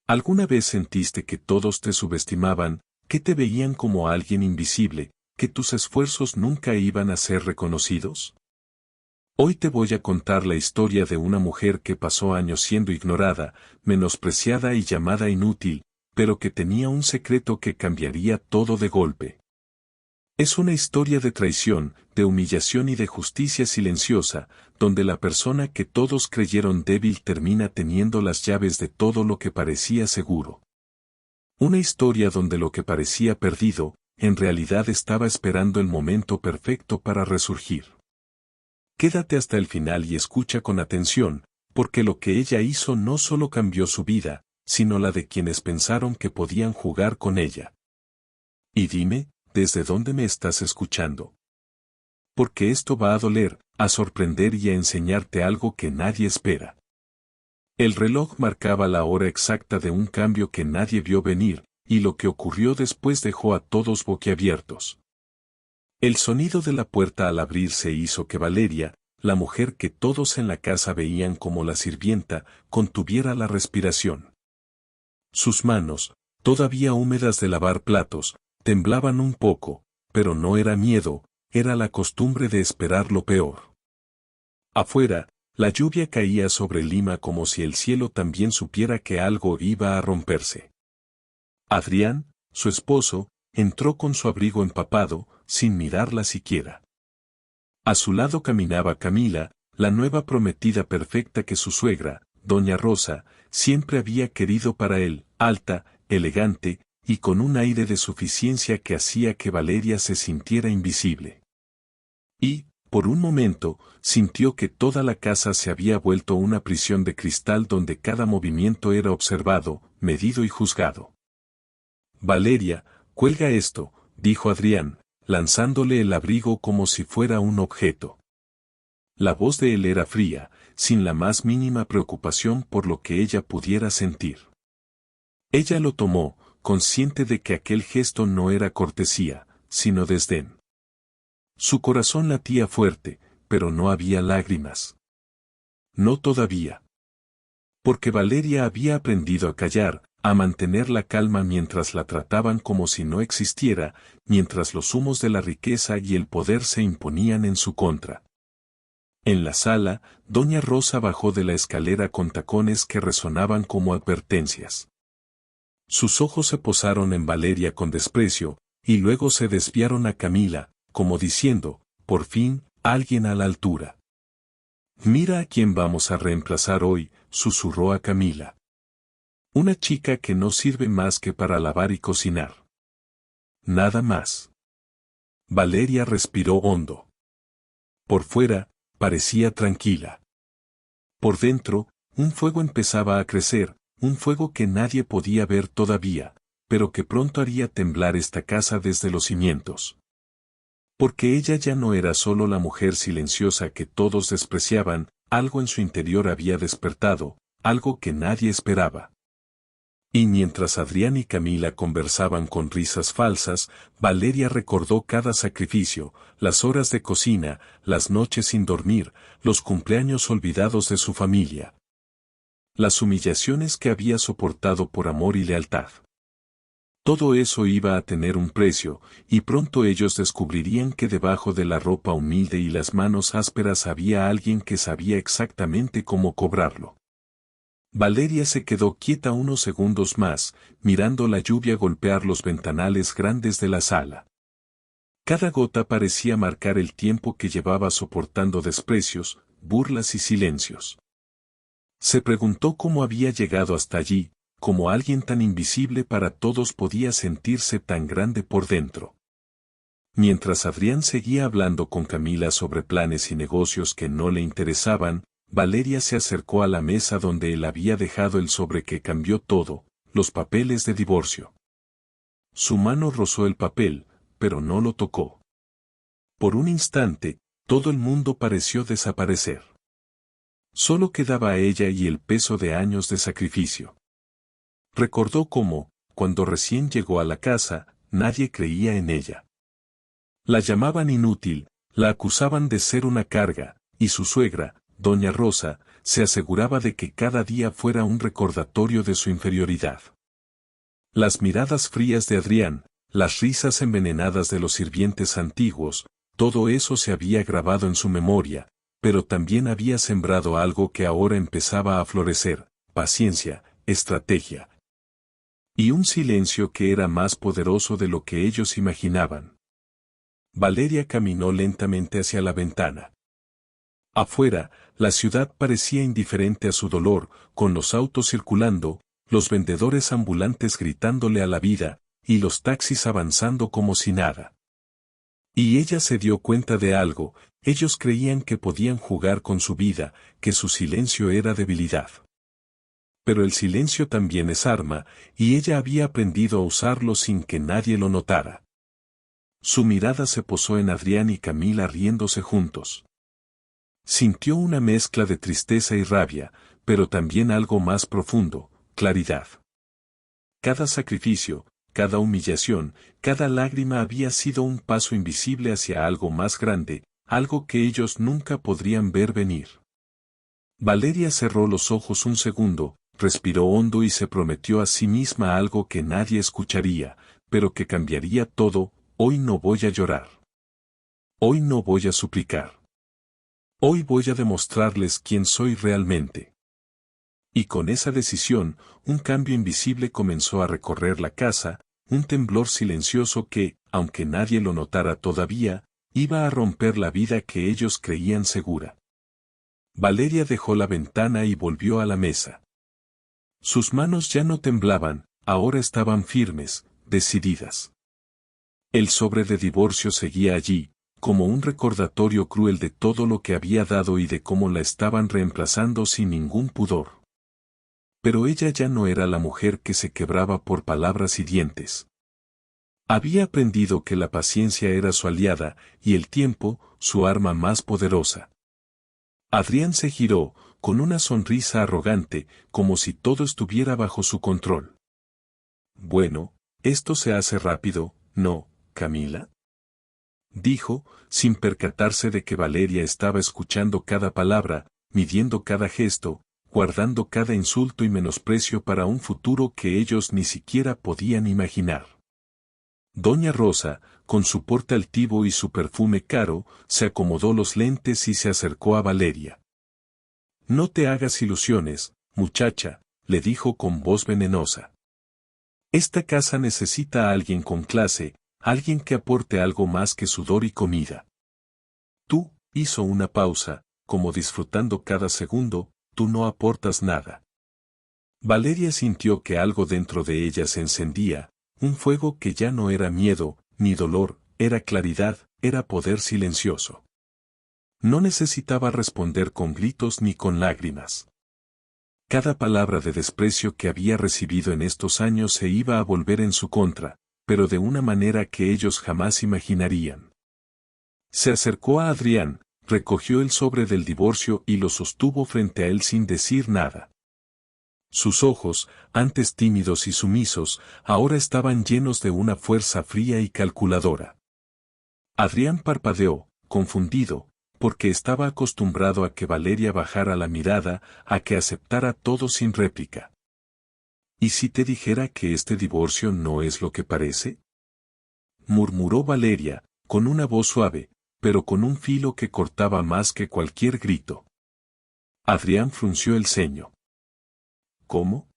¿Alguna vez sentiste que todos te subestimaban, que te veían como alguien invisible, que tus esfuerzos nunca iban a ser reconocidos? Hoy te voy a contar la historia de una mujer que pasó años siendo ignorada, menospreciada y llamada inútil, pero que tenía un secreto que cambiaría todo de golpe. Es una historia de traición, de humillación y de justicia silenciosa, donde la persona que todos creyeron débil termina teniendo las llaves de todo lo que parecía seguro. Una historia donde lo que parecía perdido, en realidad estaba esperando el momento perfecto para resurgir. Quédate hasta el final y escucha con atención, porque lo que ella hizo no solo cambió su vida, sino la de quienes pensaron que podían jugar con ella. Y dime, ¿desde dónde me estás escuchando? Porque esto va a doler, a sorprender y a enseñarte algo que nadie espera. El reloj marcaba la hora exacta de un cambio que nadie vio venir, y lo que ocurrió después dejó a todos boquiabiertos. El sonido de la puerta al abrirse hizo que Valeria, la mujer que todos en la casa veían como la sirvienta, contuviera la respiración. Sus manos, todavía húmedas de lavar platos, temblaban un poco, pero no era miedo, era la costumbre de esperar lo peor. Afuera, la lluvia caía sobre Lima como si el cielo también supiera que algo iba a romperse. Adrián, su esposo, entró con su abrigo empapado, sin mirarla siquiera. A su lado caminaba Camila, la nueva prometida perfecta que su suegra, doña Rosa, siempre había querido para él, alta, elegante, y con un aire de suficiencia que hacía que Valeria se sintiera invisible. Y, por un momento, sintió que toda la casa se había vuelto una prisión de cristal donde cada movimiento era observado, medido y juzgado. Valeria, cuelga esto, dijo Adrián, lanzándole el abrigo como si fuera un objeto. La voz de él era fría, sin la más mínima preocupación por lo que ella pudiera sentir. Ella lo tomó, consciente de que aquel gesto no era cortesía, sino desdén. Su corazón latía fuerte, pero no había lágrimas. No todavía. Porque Valeria había aprendido a callar, a mantener la calma mientras la trataban como si no existiera, mientras los humos de la riqueza y el poder se imponían en su contra. En la sala, doña Rosa bajó de la escalera con tacones que resonaban como advertencias. Sus ojos se posaron en Valeria con desprecio, y luego se desviaron a Camila, como diciendo, por fin, alguien a la altura. Mira a quién vamos a reemplazar hoy, susurró a Camila. Una chica que no sirve más que para lavar y cocinar. Nada más. Valeria respiró hondo. Por fuera, parecía tranquila. Por dentro, un fuego empezaba a crecer, un fuego que nadie podía ver todavía, pero que pronto haría temblar esta casa desde los cimientos. Porque ella ya no era solo la mujer silenciosa que todos despreciaban, algo en su interior había despertado, algo que nadie esperaba. Y mientras Adrián y Camila conversaban con risas falsas, Valeria recordó cada sacrificio, las horas de cocina, las noches sin dormir, los cumpleaños olvidados de su familia. Las humillaciones que había soportado por amor y lealtad. Todo eso iba a tener un precio, y pronto ellos descubrirían que debajo de la ropa humilde y las manos ásperas había alguien que sabía exactamente cómo cobrarlo. Valeria se quedó quieta unos segundos más, mirando la lluvia golpear los ventanales grandes de la sala. Cada gota parecía marcar el tiempo que llevaba soportando desprecios, burlas y silencios. Se preguntó cómo había llegado hasta allí, cómo alguien tan invisible para todos podía sentirse tan grande por dentro. Mientras Adrián seguía hablando con Camila sobre planes y negocios que no le interesaban, Valeria se acercó a la mesa donde él había dejado el sobre que cambió todo, los papeles de divorcio. Su mano rozó el papel, pero no lo tocó. Por un instante, todo el mundo pareció desaparecer. Solo quedaba ella y el peso de años de sacrificio. Recordó cómo, cuando recién llegó a la casa, nadie creía en ella. La llamaban inútil, la acusaban de ser una carga, y su suegra, doña Rosa, se aseguraba de que cada día fuera un recordatorio de su inferioridad. Las miradas frías de Adrián, las risas envenenadas de los sirvientes antiguos, todo eso se había grabado en su memoria, pero también había sembrado algo que ahora empezaba a florecer: paciencia, estrategia. Y un silencio que era más poderoso de lo que ellos imaginaban. Valeria caminó lentamente hacia la ventana. Afuera, la ciudad parecía indiferente a su dolor, con los autos circulando, los vendedores ambulantes gritándole a la vida, y los taxis avanzando como si nada. Y ella se dio cuenta de algo: ellos creían que podían jugar con su vida, que su silencio era debilidad. Pero el silencio también es arma, y ella había aprendido a usarlo sin que nadie lo notara. Su mirada se posó en Adrián y Camila riéndose juntos. Sintió una mezcla de tristeza y rabia, pero también algo más profundo: claridad. Cada sacrificio, cada humillación, cada lágrima había sido un paso invisible hacia algo más grande, algo que ellos nunca podrían ver venir. Valeria cerró los ojos un segundo, respiró hondo y se prometió a sí misma algo que nadie escucharía, pero que cambiaría todo: hoy no voy a llorar. Hoy no voy a suplicar. Hoy voy a demostrarles quién soy realmente. Y con esa decisión, un cambio invisible comenzó a recorrer la casa, un temblor silencioso que, aunque nadie lo notara todavía, iba a romper la vida que ellos creían segura. Valeria dejó la ventana y volvió a la mesa. Sus manos ya no temblaban, ahora estaban firmes, decididas. El sobre de divorcio seguía allí, como un recordatorio cruel de todo lo que había dado y de cómo la estaban reemplazando sin ningún pudor. Pero ella ya no era la mujer que se quebraba por palabras y dientes. Había aprendido que la paciencia era su aliada, y el tiempo, su arma más poderosa. Adrián se giró, con una sonrisa arrogante, como si todo estuviera bajo su control. «Bueno, esto se hace rápido, ¿no, Camila?», dijo, sin percatarse de que Valeria estaba escuchando cada palabra, midiendo cada gesto, guardando cada insulto y menosprecio para un futuro que ellos ni siquiera podían imaginar. Doña Rosa, con su porte altivo y su perfume caro, se acomodó los lentes y se acercó a Valeria. «No te hagas ilusiones, muchacha», le dijo con voz venenosa. «Esta casa necesita a alguien con clase, alguien que aporte algo más que sudor y comida. Tú», hizo una pausa, como disfrutando cada segundo, «tú no aportas nada». Valeria sintió que algo dentro de ella se encendía, un fuego que ya no era miedo, ni dolor, era claridad, era poder silencioso. No necesitaba responder con gritos ni con lágrimas. Cada palabra de desprecio que había recibido en estos años se iba a volver en su contra, pero de una manera que ellos jamás imaginarían. Se acercó a Adrián, recogió el sobre del divorcio y lo sostuvo frente a él sin decir nada. Sus ojos, antes tímidos y sumisos, ahora estaban llenos de una fuerza fría y calculadora. Adrián parpadeó, confundido, porque estaba acostumbrado a que Valeria bajara la mirada, a que aceptara todo sin réplica. «¿Y si te dijera que este divorcio no es lo que parece?», murmuró Valeria, con una voz suave, pero con un filo que cortaba más que cualquier grito. Adrián frunció el ceño. «¿Cómo?»,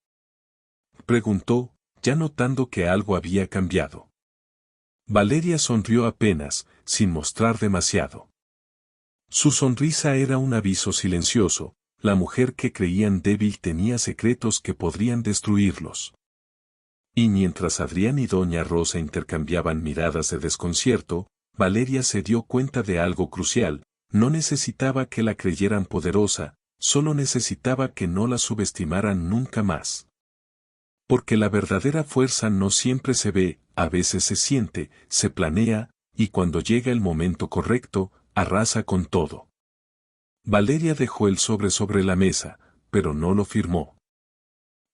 preguntó, ya notando que algo había cambiado. Valeria sonrió apenas, sin mostrar demasiado. Su sonrisa era un aviso silencioso: la mujer que creían débil tenía secretos que podrían destruirlos. Y mientras Adrián y Doña Rosa intercambiaban miradas de desconcierto, Valeria se dio cuenta de algo crucial: no necesitaba que la creyeran poderosa, solo necesitaba que no la subestimaran nunca más. Porque la verdadera fuerza no siempre se ve, a veces se siente, se planea, y cuando llega el momento correcto, arrasa con todo. Valeria dejó el sobre la mesa, pero no lo firmó.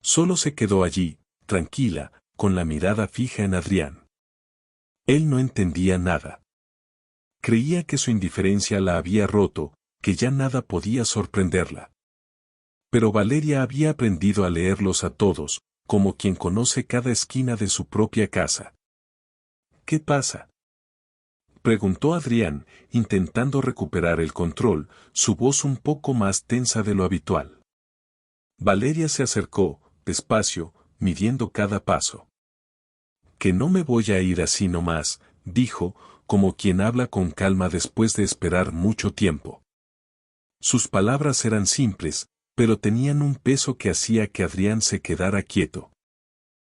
Solo se quedó allí, tranquila, con la mirada fija en Adrián. Él no entendía nada. Creía que su indiferencia la había roto, que ya nada podía sorprenderla. Pero Valeria había aprendido a leerlos a todos, como quien conoce cada esquina de su propia casa. ¿Qué pasa?, preguntó Adrián, intentando recuperar el control, su voz un poco más tensa de lo habitual. Valeria se acercó, despacio, midiendo cada paso. Que no me voy a ir así nomás, dijo, como quien habla con calma después de esperar mucho tiempo. Sus palabras eran simples, pero tenían un peso que hacía que Adrián se quedara quieto.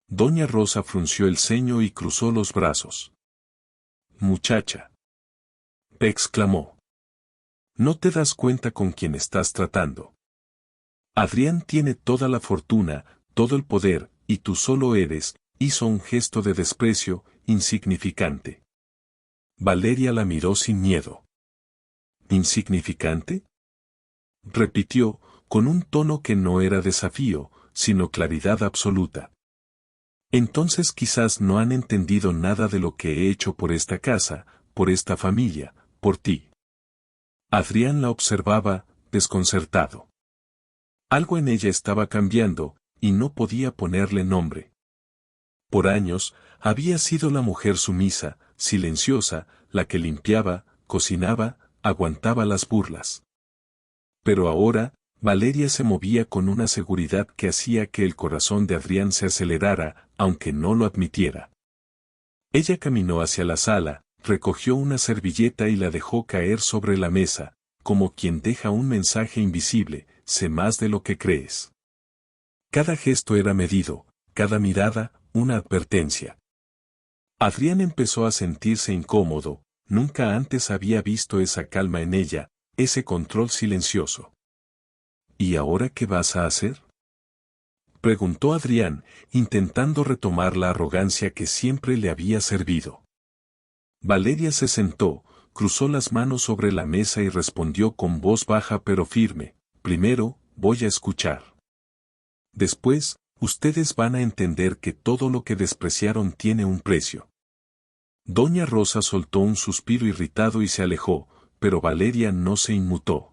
Doña Rosa frunció el ceño y cruzó los brazos. Muchacha, exclamó. ¿No te das cuenta con quién estás tratando? Adrián tiene toda la fortuna, todo el poder, y tú solo eres, hizo un gesto de desprecio, insignificante. Valeria la miró sin miedo. ¿Insignificante?, repitió, con un tono que no era desafío, sino claridad absoluta. Entonces quizás no han entendido nada de lo que he hecho por esta casa, por esta familia, por ti. Adrián la observaba, desconcertado. Algo en ella estaba cambiando, y no podía ponerle nombre. Por años, había sido la mujer sumisa, silenciosa, la que limpiaba, cocinaba, aguantaba las burlas. Pero ahora, Valeria se movía con una seguridad que hacía que el corazón de Adrián se acelerara, aunque no lo admitiera. Ella caminó hacia la sala, recogió una servilleta y la dejó caer sobre la mesa, como quien deja un mensaje invisible: sé más de lo que crees. Cada gesto era medido, cada mirada, una advertencia. Adrián empezó a sentirse incómodo, nunca antes había visto esa calma en ella, ese control silencioso. ¿Y ahora qué vas a hacer?, preguntó Adrián, intentando retomar la arrogancia que siempre le había servido. Valeria se sentó, cruzó las manos sobre la mesa y respondió con voz baja pero firme: primero, voy a escuchar. Después, ustedes van a entender que todo lo que despreciaron tiene un precio. Doña Rosa soltó un suspiro irritado y se alejó, pero Valeria no se inmutó.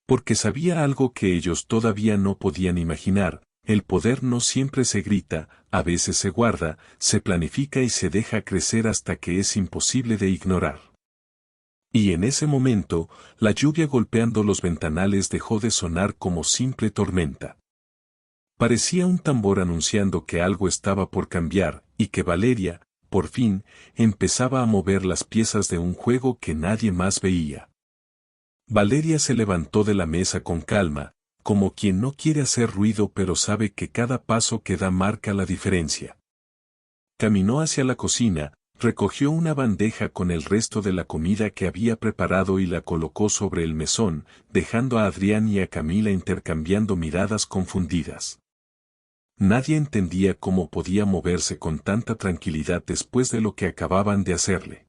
Porque sabía algo que ellos todavía no podían imaginar: el poder no siempre se grita, a veces se guarda, se planifica y se deja crecer hasta que es imposible de ignorar. Y en ese momento, la lluvia golpeando los ventanales dejó de sonar como simple tormenta. Parecía un tambor anunciando que algo estaba por cambiar, y que Valeria, por fin, empezaba a mover las piezas de un juego que nadie más veía. Valeria se levantó de la mesa con calma, como quien no quiere hacer ruido pero sabe que cada paso que da marca la diferencia. Caminó hacia la cocina, recogió una bandeja con el resto de la comida que había preparado y la colocó sobre el mesón, dejando a Adrián y a Camila intercambiando miradas confundidas. Nadie entendía cómo podía moverse con tanta tranquilidad después de lo que acababan de hacerle.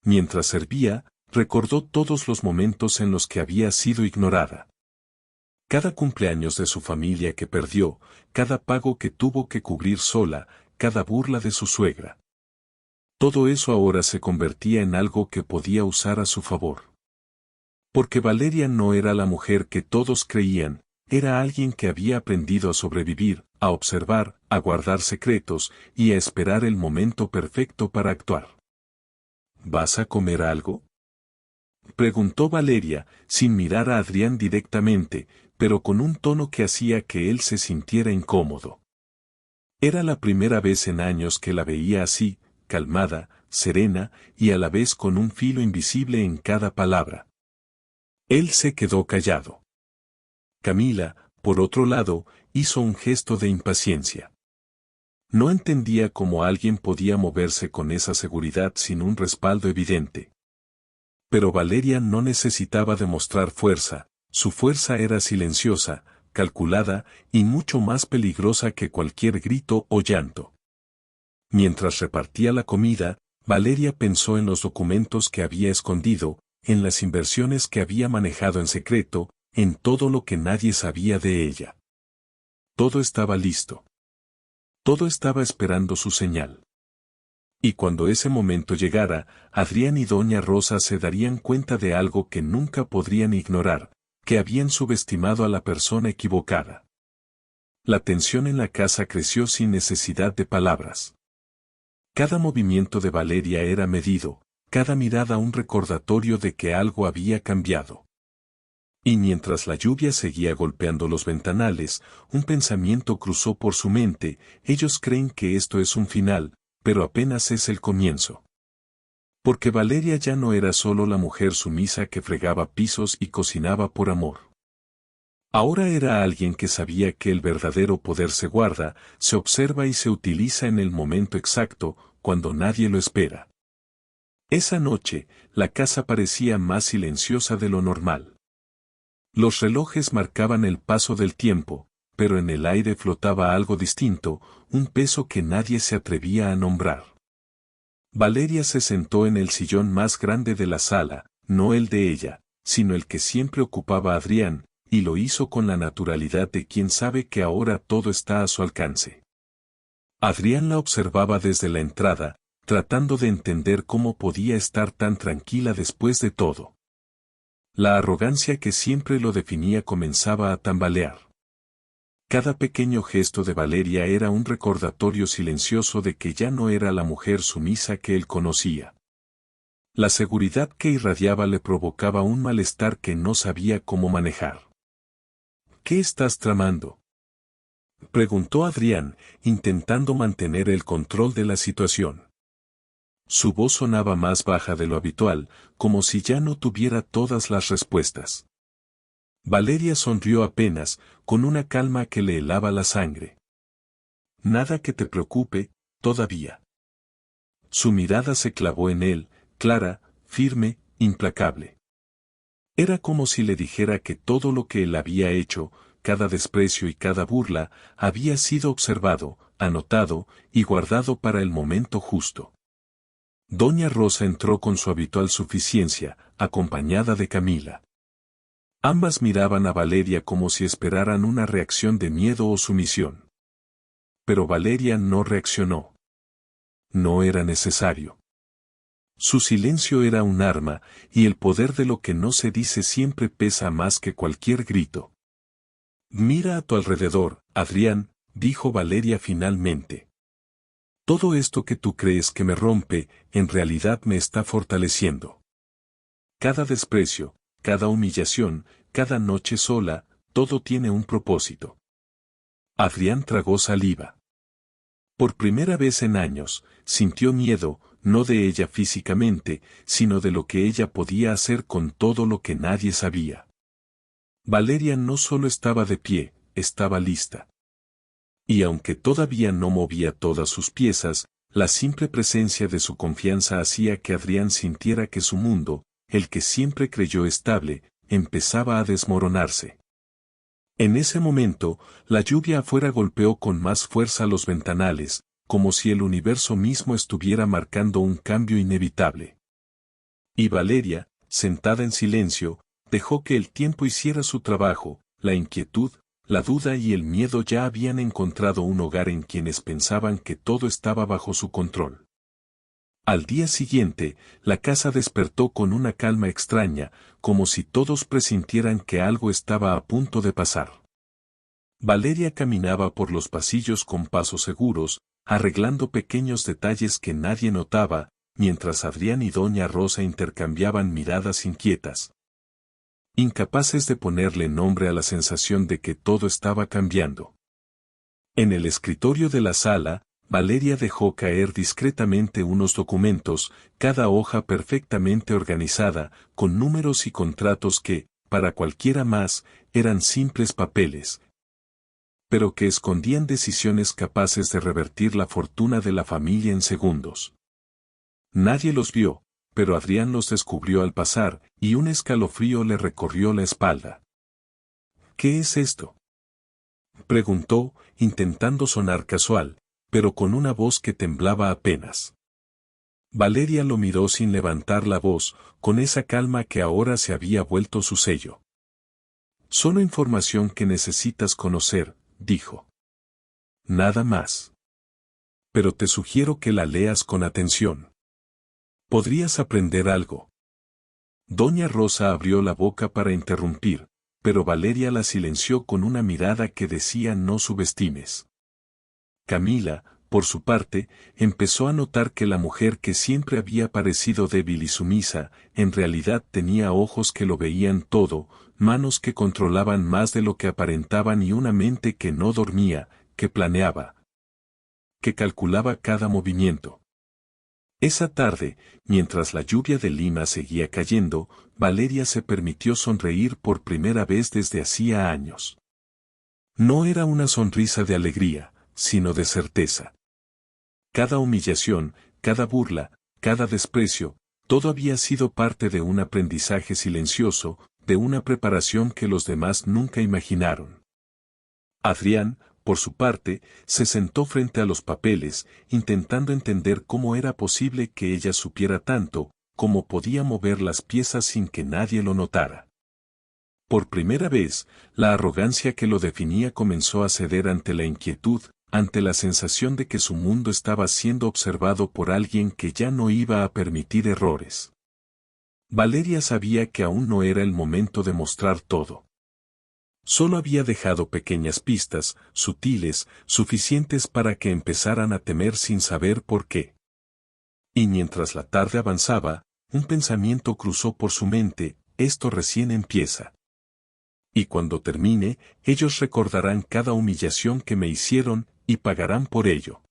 Mientras servía, recordó todos los momentos en los que había sido ignorada. Cada cumpleaños de su familia que perdió, cada pago que tuvo que cubrir sola, cada burla de su suegra. Todo eso ahora se convertía en algo que podía usar a su favor. Porque Valeria no era la mujer que todos creían, era alguien que había aprendido a sobrevivir, a observar, a guardar secretos y a esperar el momento perfecto para actuar. ¿Vas a comer algo?, preguntó Valeria, sin mirar a Adrián directamente, pero con un tono que hacía que él se sintiera incómodo. Era la primera vez en años que la veía así, calmada, serena y a la vez con un filo invisible en cada palabra. Él se quedó callado. Camila, por otro lado, hizo un gesto de impaciencia. No entendía cómo alguien podía moverse con esa seguridad sin un respaldo evidente. Pero Valeria no necesitaba demostrar fuerza, su fuerza era silenciosa, calculada y mucho más peligrosa que cualquier grito o llanto. Mientras repartía la comida, Valeria pensó en los documentos que había escondido, en las inversiones que había manejado en secreto, en todo lo que nadie sabía de ella. Todo estaba listo. Todo estaba esperando su señal. Y cuando ese momento llegara, Adrián y Doña Rosa se darían cuenta de algo que nunca podrían ignorar, que habían subestimado a la persona equivocada. La tensión en la casa creció sin necesidad de palabras. Cada movimiento de Valeria era medido, cada mirada un recordatorio de que algo había cambiado. Y mientras la lluvia seguía golpeando los ventanales, un pensamiento cruzó por su mente: ellos creen que esto es un final, pero apenas es el comienzo. Porque Valeria ya no era solo la mujer sumisa que fregaba pisos y cocinaba por amor. Ahora era alguien que sabía que el verdadero poder se guarda, se observa y se utiliza en el momento exacto, cuando nadie lo espera. Esa noche, la casa parecía más silenciosa de lo normal. Los relojes marcaban el paso del tiempo, pero en el aire flotaba algo distinto, un peso que nadie se atrevía a nombrar. Valeria se sentó en el sillón más grande de la sala, no el de ella, sino el que siempre ocupaba Adrián, y lo hizo con la naturalidad de quien sabe que ahora todo está a su alcance. Adrián la observaba desde la entrada, tratando de entender cómo podía estar tan tranquila después de todo. La arrogancia que siempre lo definía comenzaba a tambalear. Cada pequeño gesto de Valeria era un recordatorio silencioso de que ya no era la mujer sumisa que él conocía. La seguridad que irradiaba le provocaba un malestar que no sabía cómo manejar. ¿Qué estás tramando?, preguntó Adrián, intentando mantener el control de la situación. Su voz sonaba más baja de lo habitual, como si ya no tuviera todas las respuestas. Valeria sonrió apenas, con una calma que le helaba la sangre. Nada que te preocupe, todavía. Su mirada se clavó en él, clara, firme, implacable. Era como si le dijera que todo lo que él había hecho, cada desprecio y cada burla, había sido observado, anotado y guardado para el momento justo. Doña Rosa entró con su habitual suficiencia, acompañada de Camila. Ambas miraban a Valeria como si esperaran una reacción de miedo o sumisión. Pero Valeria no reaccionó. No era necesario. Su silencio era un arma, y el poder de lo que no se dice siempre pesa más que cualquier grito. Mira a tu alrededor, Adrián, dijo Valeria finalmente. Todo esto que tú crees que me rompe, en realidad me está fortaleciendo. Cada desprecio, cada humillación, cada noche sola, todo tiene un propósito. Adrián tragó saliva. Por primera vez en años, sintió miedo, no de ella físicamente, sino de lo que ella podía hacer con todo lo que nadie sabía. Valeria no solo estaba de pie, estaba lista. Y aunque todavía no movía todas sus piezas, la simple presencia de su confianza hacía que Adrián sintiera que su mundo, el que siempre creyó estable, empezaba a desmoronarse. En ese momento, la lluvia afuera golpeó con más fuerza los ventanales, como si el universo mismo estuviera marcando un cambio inevitable. Y Valeria, sentada en silencio, dejó que el tiempo hiciera su trabajo. La inquietud, la duda y el miedo ya habían encontrado un hogar en quienes pensaban que todo estaba bajo su control. Al día siguiente, la casa despertó con una calma extraña, como si todos presintieran que algo estaba a punto de pasar. Valeria caminaba por los pasillos con pasos seguros, arreglando pequeños detalles que nadie notaba, mientras Adrián y Doña Rosa intercambiaban miradas inquietas. Incapaces de ponerle nombre a la sensación de que todo estaba cambiando. En el escritorio de la sala, Valeria dejó caer discretamente unos documentos, cada hoja perfectamente organizada, con números y contratos que, para cualquiera más, eran simples papeles, pero que escondían decisiones capaces de revertir la fortuna de la familia en segundos. Nadie los vio, pero Adrián los descubrió al pasar, y un escalofrío le recorrió la espalda. ¿Qué es esto?, preguntó, intentando sonar casual, pero con una voz que temblaba apenas. Valeria lo miró sin levantar la voz, con esa calma que ahora se había vuelto su sello. Solo información que necesitas conocer, dijo. Nada más. Pero te sugiero que la leas con atención. Podrías aprender algo. Doña Rosa abrió la boca para interrumpir, pero Valeria la silenció con una mirada que decía no subestimes. Camila, por su parte, empezó a notar que la mujer que siempre había parecido débil y sumisa, en realidad tenía ojos que lo veían todo, manos que controlaban más de lo que aparentaban y una mente que no dormía, que planeaba, que calculaba cada movimiento. Esa tarde, mientras la lluvia de Lima seguía cayendo, Valeria se permitió sonreír por primera vez desde hacía años. No era una sonrisa de alegría, sino de certeza. Cada humillación, cada burla, cada desprecio, todo había sido parte de un aprendizaje silencioso, de una preparación que los demás nunca imaginaron. Adrián, por su parte, se sentó frente a los papeles, intentando entender cómo era posible que ella supiera tanto, cómo podía mover las piezas sin que nadie lo notara. Por primera vez, la arrogancia que lo definía comenzó a ceder ante la inquietud, ante la sensación de que su mundo estaba siendo observado por alguien que ya no iba a permitir errores. Valeria sabía que aún no era el momento de mostrar todo. Solo había dejado pequeñas pistas, sutiles, suficientes para que empezaran a temer sin saber por qué. Y mientras la tarde avanzaba, un pensamiento cruzó por su mente: esto recién empieza. Y cuando termine, ellos recordarán cada humillación que me hicieron, y pagarán por ello.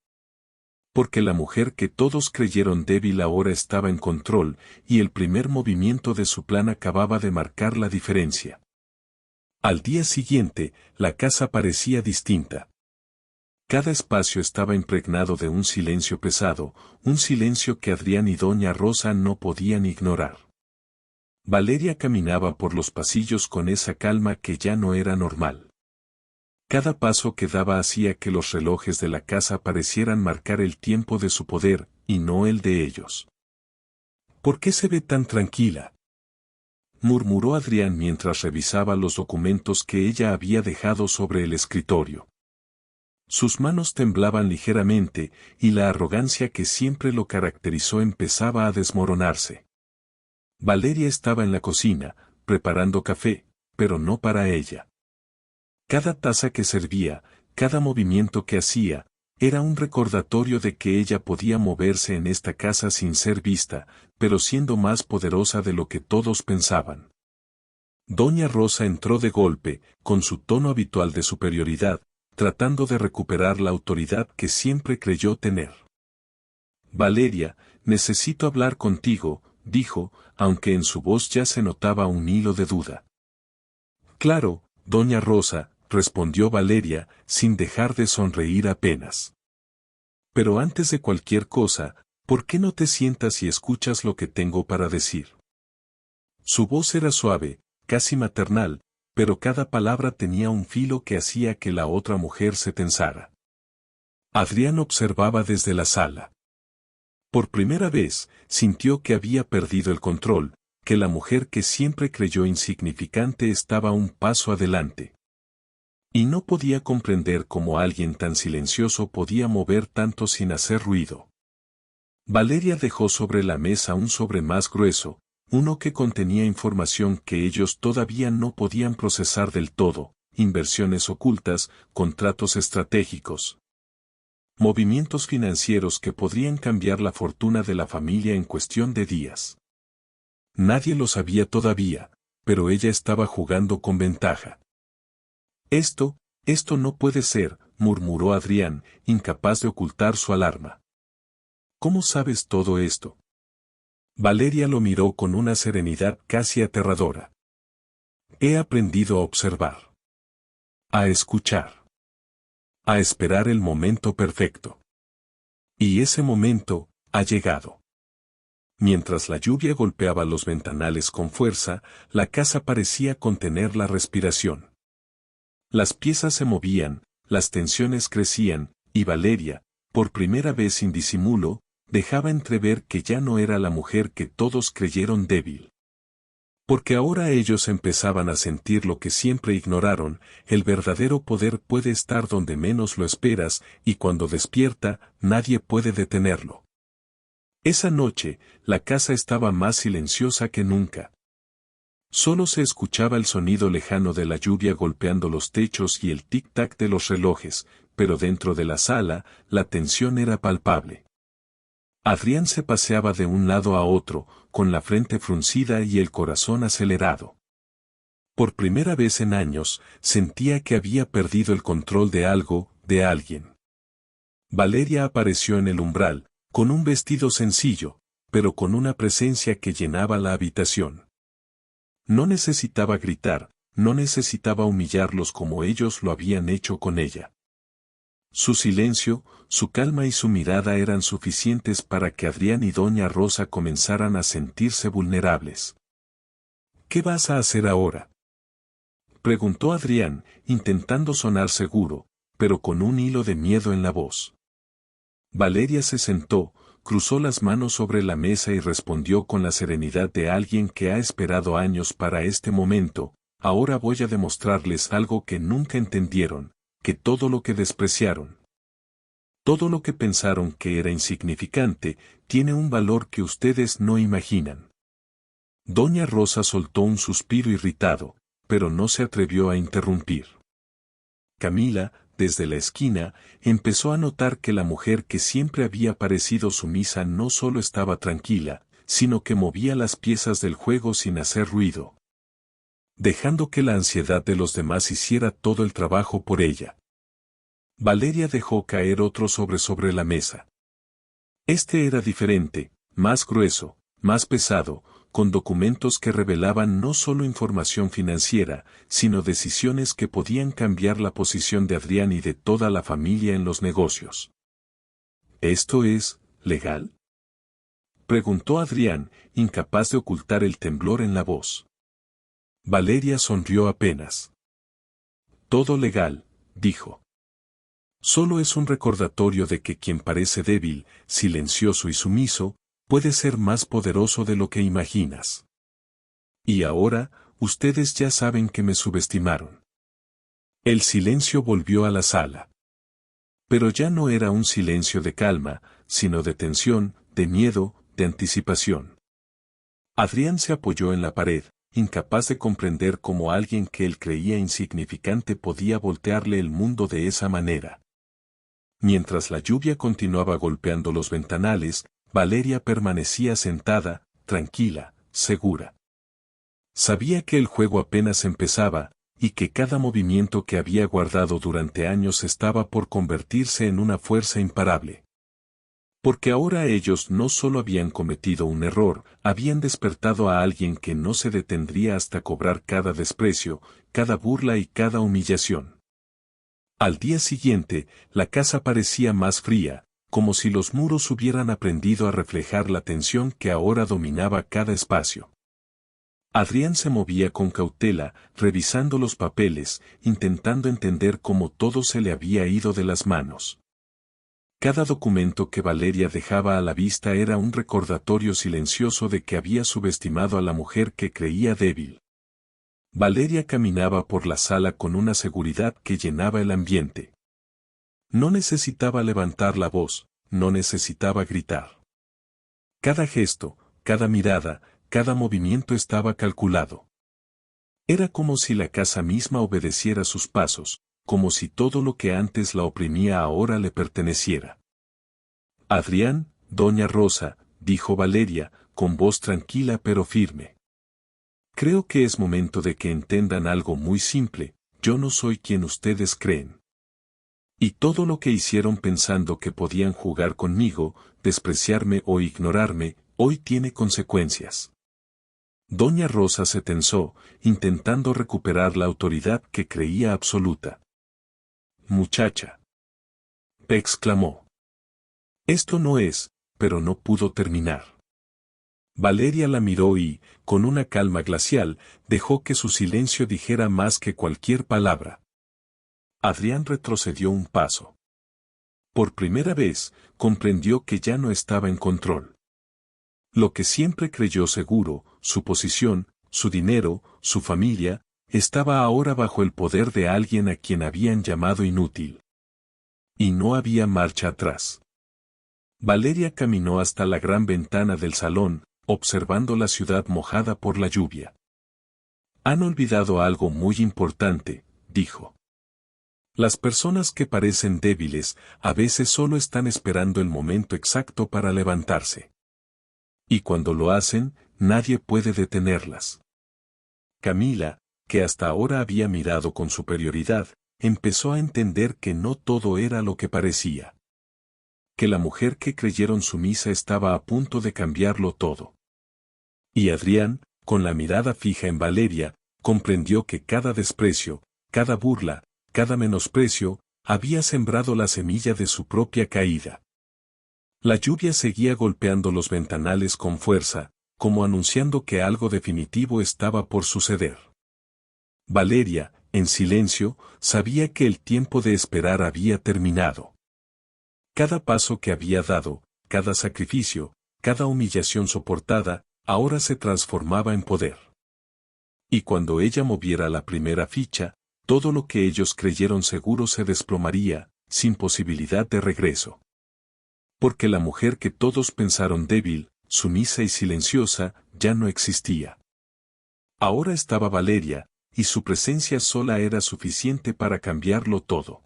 Porque la mujer que todos creyeron débil ahora estaba en control, y el primer movimiento de su plan acababa de marcar la diferencia. Al día siguiente, la casa parecía distinta. Cada espacio estaba impregnado de un silencio pesado, un silencio que Adrián y doña Rosa no podían ignorar. Valeria caminaba por los pasillos con esa calma que ya no era normal. Cada paso que daba hacía que los relojes de la casa parecieran marcar el tiempo de su poder, y no el de ellos. ¿Por qué se ve tan tranquila?, murmuró Adrián mientras revisaba los documentos que ella había dejado sobre el escritorio. Sus manos temblaban ligeramente, y la arrogancia que siempre lo caracterizó empezaba a desmoronarse. Valeria estaba en la cocina, preparando café, pero no para ella. Cada taza que servía, cada movimiento que hacía, era un recordatorio de que ella podía moverse en esta casa sin ser vista, pero siendo más poderosa de lo que todos pensaban. Doña Rosa entró de golpe, con su tono habitual de superioridad, tratando de recuperar la autoridad que siempre creyó tener. Valeria, necesito hablar contigo, dijo, aunque en su voz ya se notaba un hilo de duda. Claro, doña Rosa, respondió Valeria, sin dejar de sonreír apenas. Pero antes de cualquier cosa, ¿por qué no te sientas y escuchas lo que tengo para decir? Su voz era suave, casi maternal, pero cada palabra tenía un filo que hacía que la otra mujer se tensara. Adrián observaba desde la sala. Por primera vez, sintió que había perdido el control, que la mujer que siempre creyó insignificante estaba un paso adelante. Y no podía comprender cómo alguien tan silencioso podía mover tanto sin hacer ruido. Valeria dejó sobre la mesa un sobre más grueso, uno que contenía información que ellos todavía no podían procesar del todo, inversiones ocultas, contratos estratégicos, movimientos financieros que podrían cambiar la fortuna de la familia en cuestión de días. Nadie lo sabía todavía, pero ella estaba jugando con ventaja. Esto no puede ser, murmuró Adrián, incapaz de ocultar su alarma. ¿Cómo sabes todo esto? Valeria lo miró con una serenidad casi aterradora. He aprendido a observar. A escuchar. A esperar el momento perfecto. Y ese momento ha llegado. Mientras la lluvia golpeaba los ventanales con fuerza, la casa parecía contener la respiración. Las piezas se movían, las tensiones crecían, y Valeria, por primera vez sin disimulo, dejaba entrever que ya no era la mujer que todos creyeron débil. Porque ahora ellos empezaban a sentir lo que siempre ignoraron: el verdadero poder puede estar donde menos lo esperas, y cuando despierta, nadie puede detenerlo. Esa noche, la casa estaba más silenciosa que nunca. Solo se escuchaba el sonido lejano de la lluvia golpeando los techos y el tic-tac de los relojes, pero dentro de la sala, la tensión era palpable. Adrián se paseaba de un lado a otro, con la frente fruncida y el corazón acelerado. Por primera vez en años, sentía que había perdido el control de algo, de alguien. Valeria apareció en el umbral, con un vestido sencillo, pero con una presencia que llenaba la habitación. No necesitaba gritar, no necesitaba humillarlos como ellos lo habían hecho con ella. Su silencio, su calma y su mirada eran suficientes para que Adrián y Doña Rosa comenzaran a sentirse vulnerables. ¿Qué vas a hacer ahora?, preguntó Adrián, intentando sonar seguro, pero con un hilo de miedo en la voz. Valeria se sentó, cruzó las manos sobre la mesa y respondió con la serenidad de alguien que ha esperado años para este momento: ahora voy a demostrarles algo que nunca entendieron, que todo lo que despreciaron, todo lo que pensaron que era insignificante, tiene un valor que ustedes no imaginan. Doña Rosa soltó un suspiro irritado, pero no se atrevió a interrumpir. Camila, desde la esquina, empezó a notar que la mujer que siempre había parecido sumisa no solo estaba tranquila, sino que movía las piezas del juego sin hacer ruido, dejando que la ansiedad de los demás hiciera todo el trabajo por ella. Valeria dejó caer otro sobre la mesa. Este era diferente, más grueso, más pesado, con documentos que revelaban no solo información financiera, sino decisiones que podían cambiar la posición de Adrián y de toda la familia en los negocios. ¿Esto es legal?, preguntó Adrián, incapaz de ocultar el temblor en la voz. Valeria sonrió apenas. Todo legal, dijo. Solo es un recordatorio de que quien parece débil, silencioso y sumiso, puede ser más poderoso de lo que imaginas. Y ahora, ustedes ya saben que me subestimaron. El silencio volvió a la sala. Pero ya no era un silencio de calma, sino de tensión, de miedo, de anticipación. Adrián se apoyó en la pared, incapaz de comprender cómo alguien que él creía insignificante podía voltearle el mundo de esa manera. Mientras la lluvia continuaba golpeando los ventanales, Valeria permanecía sentada, tranquila, segura. Sabía que el juego apenas empezaba, y que cada movimiento que había guardado durante años estaba por convertirse en una fuerza imparable. Porque ahora ellos no solo habían cometido un error, habían despertado a alguien que no se detendría hasta cobrar cada desprecio, cada burla y cada humillación. Al día siguiente, la casa parecía más fría, como si los muros hubieran aprendido a reflejar la tensión que ahora dominaba cada espacio. Adrián se movía con cautela, revisando los papeles, intentando entender cómo todo se le había ido de las manos. Cada documento que Valeria dejaba a la vista era un recordatorio silencioso de que había subestimado a la mujer que creía débil. Valeria caminaba por la sala con una seguridad que llenaba el ambiente. No necesitaba levantar la voz, no necesitaba gritar. Cada gesto, cada mirada, cada movimiento estaba calculado. Era como si la casa misma obedeciera sus pasos, como si todo lo que antes la oprimía ahora le perteneciera. Adrián, Doña Rosa, dijo Valeria, con voz tranquila pero firme. Creo que es momento de que entendan algo muy simple: yo no soy quien ustedes creen. Y todo lo que hicieron pensando que podían jugar conmigo, despreciarme o ignorarme, hoy tiene consecuencias. Doña Rosa se tensó, intentando recuperar la autoridad que creía absoluta. «Muchacha», exclamó. Esto no es, pero no pudo terminar. Valeria la miró y, con una calma glacial, dejó que su silencio dijera más que cualquier palabra. Adrián retrocedió un paso. Por primera vez, comprendió que ya no estaba en control. Lo que siempre creyó seguro, su posición, su dinero, su familia, estaba ahora bajo el poder de alguien a quien habían llamado inútil. Y no había marcha atrás. Valeria caminó hasta la gran ventana del salón, observando la ciudad mojada por la lluvia. Han olvidado algo muy importante, dijo. Las personas que parecen débiles, a veces solo están esperando el momento exacto para levantarse. Y cuando lo hacen, nadie puede detenerlas. Camila, que hasta ahora había mirado con superioridad, empezó a entender que no todo era lo que parecía. Que la mujer que creyeron sumisa estaba a punto de cambiarlo todo. Y Adrián, con la mirada fija en Valeria, comprendió que cada desprecio, cada burla, cada menosprecio, había sembrado la semilla de su propia caída. La lluvia seguía golpeando los ventanales con fuerza, como anunciando que algo definitivo estaba por suceder. Valeria, en silencio, sabía que el tiempo de esperar había terminado. Cada paso que había dado, cada sacrificio, cada humillación soportada, ahora se transformaba en poder. Y cuando ella moviera la primera ficha, todo lo que ellos creyeron seguro se desplomaría, sin posibilidad de regreso. Porque la mujer que todos pensaron débil, sumisa y silenciosa, ya no existía. Ahora estaba Valeria, y su presencia sola era suficiente para cambiarlo todo.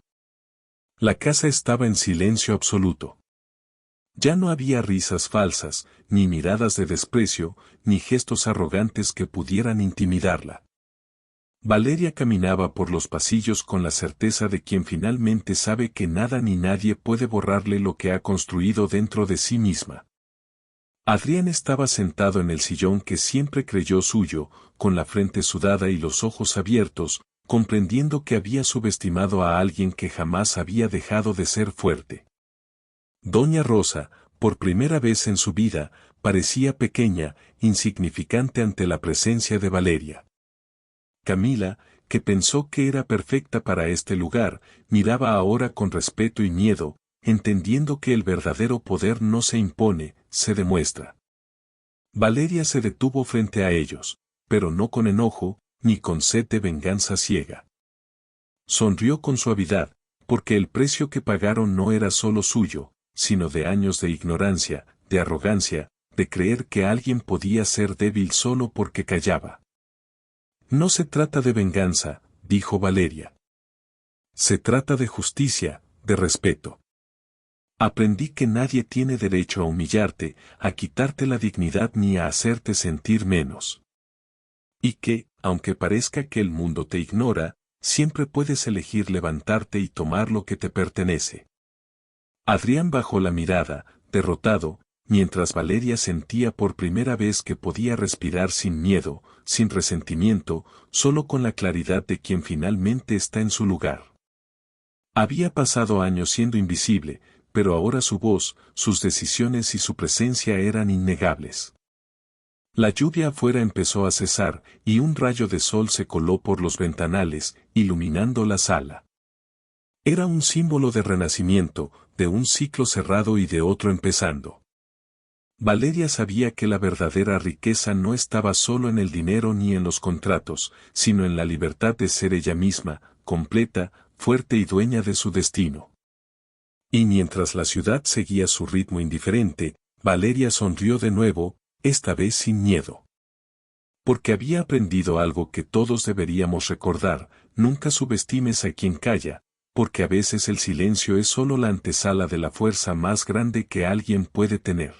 La casa estaba en silencio absoluto. Ya no había risas falsas, ni miradas de desprecio, ni gestos arrogantes que pudieran intimidarla. Valeria caminaba por los pasillos con la certeza de quien finalmente sabe que nada ni nadie puede borrarle lo que ha construido dentro de sí misma. Adrián estaba sentado en el sillón que siempre creyó suyo, con la frente sudada y los ojos abiertos, comprendiendo que había subestimado a alguien que jamás había dejado de ser fuerte. Doña Rosa, por primera vez en su vida, parecía pequeña, insignificante ante la presencia de Valeria. Camila, que pensó que era perfecta para este lugar, miraba ahora con respeto y miedo, entendiendo que el verdadero poder no se impone, se demuestra. Valeria se detuvo frente a ellos, pero no con enojo, ni con sed de venganza ciega. Sonrió con suavidad, porque el precio que pagaron no era solo suyo, sino de años de ignorancia, de arrogancia, de creer que alguien podía ser débil solo porque callaba. No se trata de venganza, dijo Valeria. Se trata de justicia, de respeto. Aprendí que nadie tiene derecho a humillarte, a quitarte la dignidad ni a hacerte sentir menos. Y que, aunque parezca que el mundo te ignora, siempre puedes elegir levantarte y tomar lo que te pertenece. Adrián bajó la mirada, derrotado, mientras Valeria sentía por primera vez que podía respirar sin miedo, sin resentimiento, solo con la claridad de quien finalmente está en su lugar. Había pasado años siendo invisible, pero ahora su voz, sus decisiones y su presencia eran innegables. La lluvia afuera empezó a cesar, y un rayo de sol se coló por los ventanales, iluminando la sala. Era un símbolo de renacimiento, de un ciclo cerrado y de otro empezando. Valeria sabía que la verdadera riqueza no estaba solo en el dinero ni en los contratos, sino en la libertad de ser ella misma, completa, fuerte y dueña de su destino. Y mientras la ciudad seguía su ritmo indiferente, Valeria sonrió de nuevo, esta vez sin miedo. Porque había aprendido algo que todos deberíamos recordar: nunca subestimes a quien calla, porque a veces el silencio es solo la antesala de la fuerza más grande que alguien puede tener.